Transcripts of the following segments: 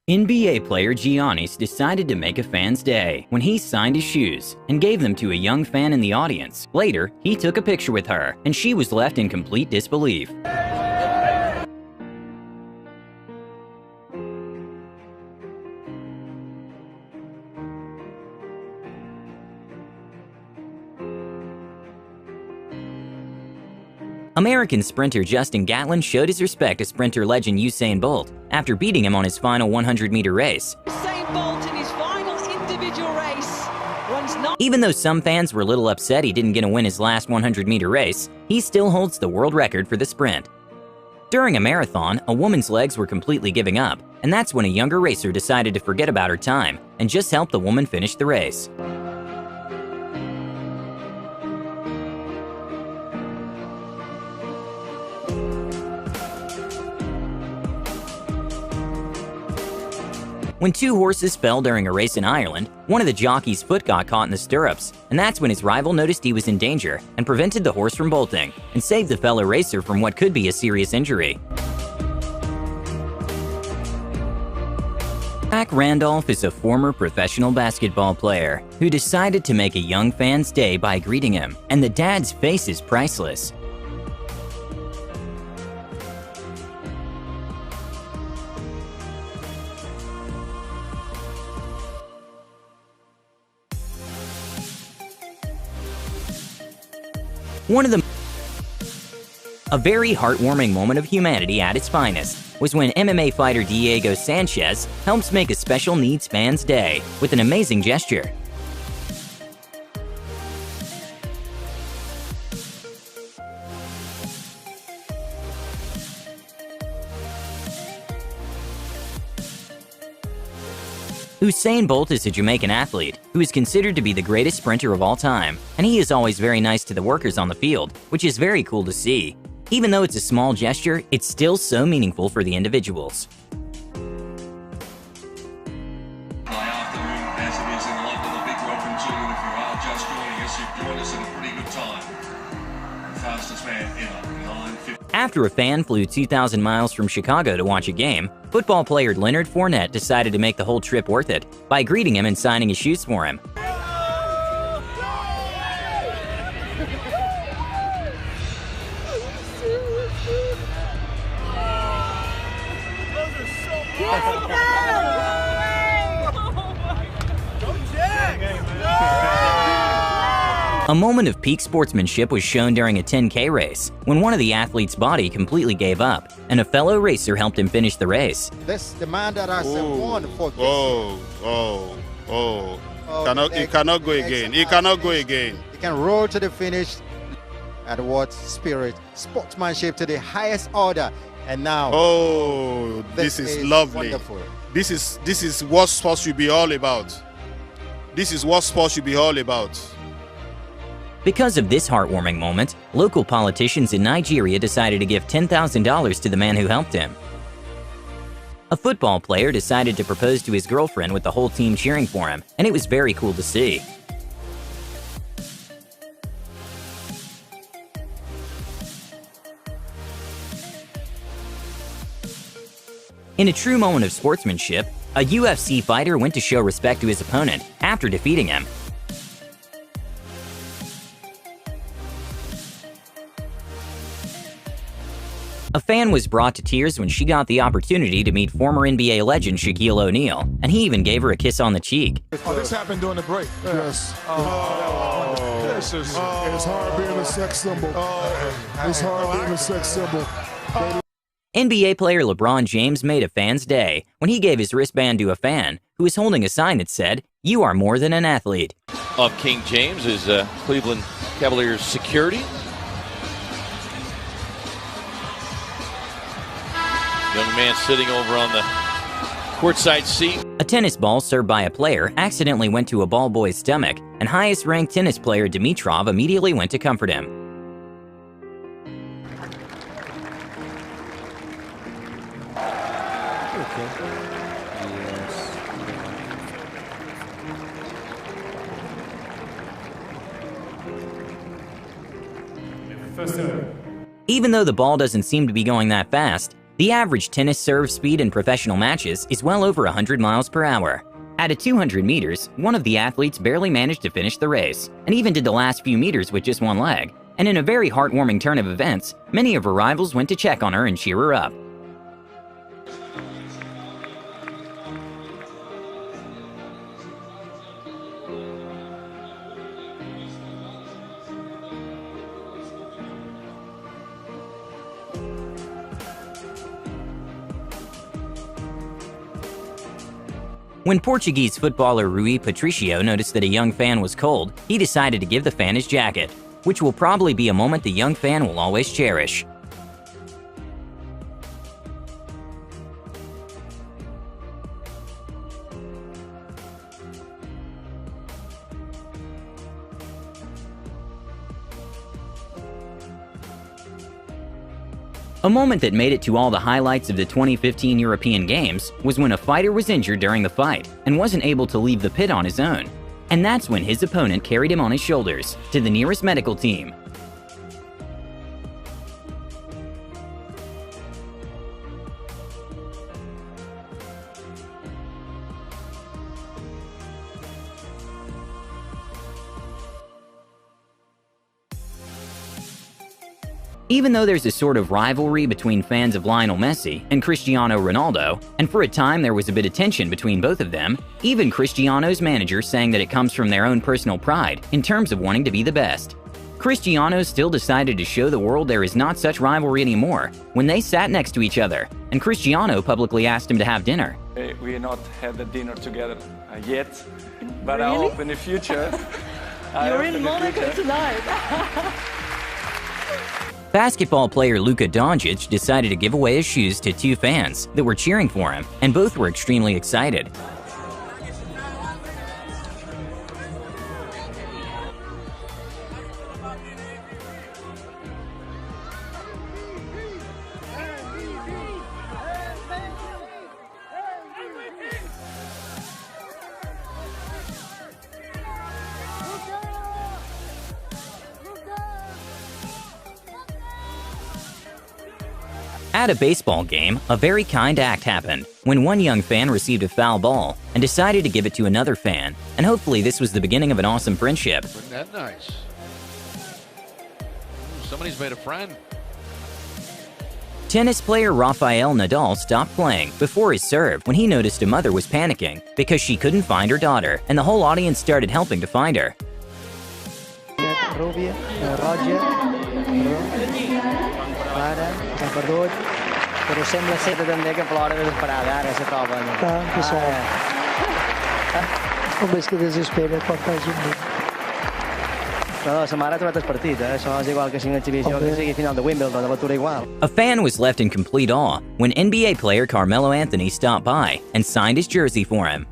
NBA player Giannis decided to make a fan's day when he signed his shoes and gave them to a young fan in the audience. Later, he took a picture with her, and she was left in complete disbelief. American sprinter Justin Gatlin showed his respect to sprinter legend Usain Bolt after beating him on his final 100-meter race. Usain Bolt in his final individual race runs Even though some fans were a little upset he didn't get to win his last 100-meter race, he still holds the world record for the sprint. During a marathon, a woman's legs were completely giving up, and that's when a younger racer decided to forget about her time and just help the woman finish the race. When two horses fell during a race in Ireland, one of the jockey's foot got caught in the stirrups, and that's when his rival noticed he was in danger and prevented the horse from bolting, and saved the fellow racer from what could be a serious injury. Zach Randolph is a former professional basketball player who decided to make a young fan's day by greeting him, and the dad's face is priceless. A very heartwarming moment of humanity at its finest was when MMA fighter Diego Sanchez helps make a special needs fan's day with an amazing gesture. Usain Bolt is a Jamaican athlete who is considered to be the greatest sprinter of all time, and he is always very nice to the workers on the field, which is very cool to see. Even though it's a small gesture, it's still so meaningful for the individuals. My afternoon, as it is in London, a big welcome to you. If you are just joining us, you've joined us at a pretty good time. The fastest man ever, 9:50. After a fan flew 2,000 miles from Chicago to watch a game, football player Leonard Fournette decided to make the whole trip worth it by greeting him and signing his shoes for him. A moment of peak sportsmanship was shown during a 10K race, when one of the athlete's body completely gave up, and a fellow racer helped him finish the race. This the man that I said won for this. He cannot go again. He cannot go again. He can roll to the finish. At what spirit, sportsmanship to the highest order, and now. Oh, this is lovely. Wonderful. This is what sports should be all about. This is what sports should be all about. Because of this heartwarming moment, local politicians in Nigeria decided to give $10,000 to the man who helped him. A football player decided to propose to his girlfriend with the whole team cheering for him, and it was very cool to see. In a true moment of sportsmanship, a UFC fighter went to show respect to his opponent after defeating him. A fan was brought to tears when she got the opportunity to meet former NBA legend Shaquille O'Neal, and he even gave her a kiss on the cheek. Oh, this happened during the break. Yes. It's hard being a sex symbol. It's hard being a sex symbol. NBA player LeBron James made a fan's day when he gave his wristband to a fan who was holding a sign that said, "You are more than an athlete." Of King James is Cleveland Cavaliers security. Young man sitting over on the courtside seat. A tennis ball served by a player accidentally went to a ball boy's stomach, and highest-ranked tennis player Dimitrov immediately went to comfort him. Even though the ball doesn't seem to be going that fast, The average tennis serve speed in professional matches is well over 100 miles per hour. At 200 meters, one of the athletes barely managed to finish the race, and even did the last few meters with just one leg. And in a very heartwarming turn of events, many of her rivals went to check on her and cheer her up. When Portuguese footballer Rui Patricio noticed that a young fan was cold, he decided to give the fan his jacket, which will probably be a moment the young fan will always cherish. A moment that made it to all the highlights of the 2015 European Games was when a fighter was injured during the fight and wasn't able to leave the pit on his own. And that's when his opponent carried him on his shoulders to the nearest medical team. Even though there's a sort of rivalry between fans of Lionel Messi and Cristiano Ronaldo, and for a time there was a bit of tension between both of them, even Cristiano's manager saying that it comes from their own personal pride in terms of wanting to be the best. Cristiano still decided to show the world there is not such rivalry anymore when they sat next to each other, and Cristiano publicly asked him to have dinner. We have not had a dinner together yet, but Really? I hope in the future. You're in Monaco tonight. Basketball player Luka Doncic decided to give away his shoes to two fans that were cheering for him, and both were extremely excited. At a baseball game, a very kind act happened when one young fan received a foul ball and decided to give it to another fan, and hopefully this was the beginning of an awesome friendship. Isn't that nice? Somebody's made a friend. Tennis player Rafael Nadal stopped playing before his serve when he noticed a mother was panicking because she couldn't find her daughter, and the whole audience started helping to find her. Roger, Clara, s'ha perdut, però sembla ser també que plora desesperada, ara se troba. Que sort. Només que desespera quan faci un minut. No, sa mare ha trobat el partit, això és igual que sigui una exhibició, que sigui final de Wimbledon, de l'atura igual. A fan was left in complete awe when NBA player Carmelo Anthony stopped by and signed his jersey for him.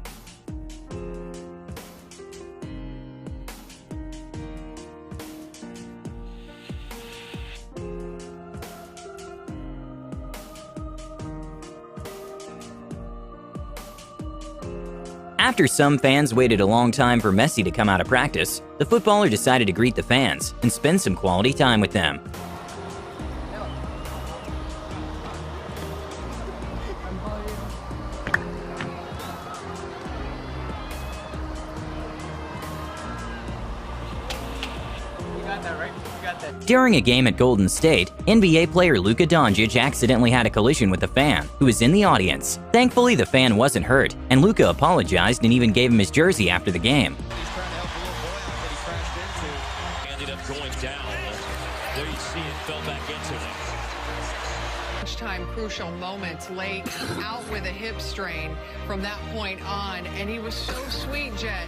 After some fans waited a long time for Messi to come out of practice, the footballer decided to greet the fans and spend some quality time with them. During a game at Golden State, NBA player Luka Doncic accidentally had a collision with a fan who was in the audience. Thankfully, the fan wasn't hurt, and Luka apologized and even gave him his jersey after the game. Ended up going down. There you see it, fell back into it. Time crucial moments late, out with a hip strain from that point on, and he was so sweet, Jet.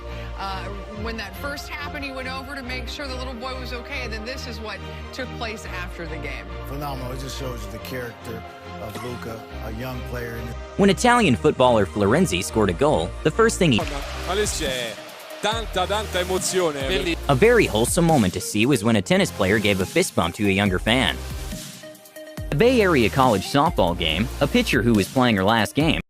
When that first happened, he went over to make sure the little boy was okay, and then this is what took place after the game. Phenomenal. It just shows you the character of Luka, a young player. When Italian footballer Florenzi scored a goal, the first thing tanta emozione. A very wholesome moment to see was when a tennis player gave a fist bump to a younger fan. At a Bay Area college softball game, a pitcher who was playing her last game